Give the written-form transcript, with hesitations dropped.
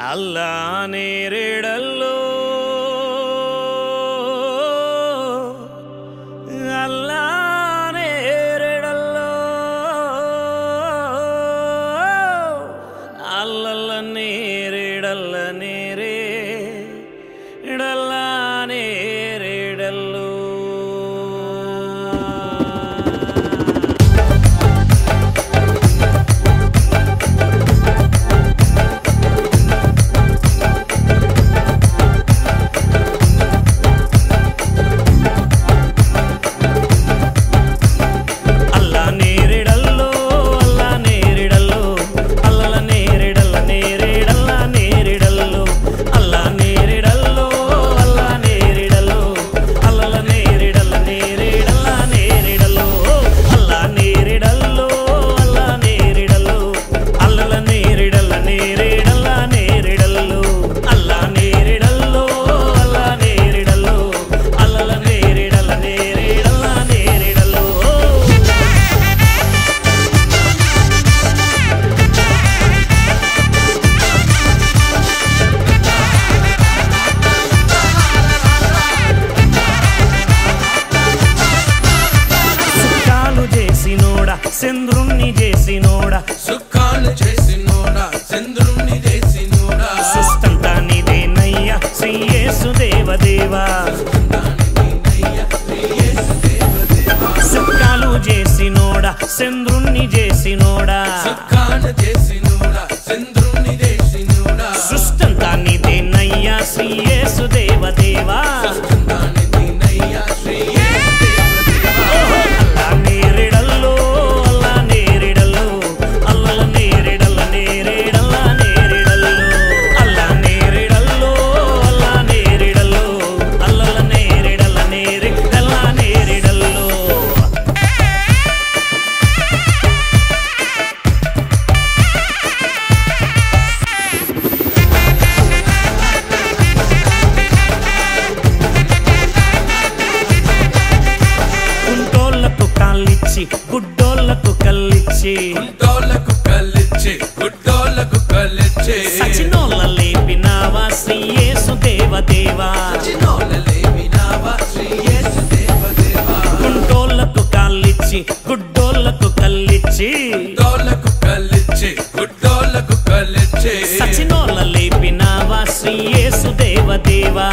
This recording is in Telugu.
అల్లా నేరేడల్లో అల్లా నేరేడల్లో అల్లల్ల నేరేడల్ల నేరేడల్ల నేరేడల్లో చంద్రుణ్ణి చేసినోడా సుఖాలు చేసినోడా చంద్రుణ్ణి చేసినోడా సుస్తంతా నీదేనయ్యా శ్రీ యేసు దేవదేవా సుఖాలు చేసినోడా చంద్రుణ్ణి చేసినోడా సుఖాలు చేసినోడా చంద్రుణ్ణి చేసినోడా సుస్తంతా నీదేనయ్యా శ్రీ యేసు దేవదేవా గుడ్డోళ్ళకు కల్లిచ్చి గుడ్డోళ్ళకు కల్లిచ్చి గుడ్డోళ్ళకు కల్లిచ్చి సచినోళ్ళ లేపినావా శ్రీ యేసు దేవదేవా సచినోళ్ళ లేపినావా శ్రీ యేసు దేవదేవా గుడ్డోళ్ళకు కల్లిచ్చి గుడ్డోళ్ళకు కల్లిచ్చి గుడ్డోళ్ళకు కల్లిచ్చి గుడ్డోళ్ళకు కల్లిచ్చి సచినోళ్ళ లేపినావా శ్రీ యేసు దేవదేవా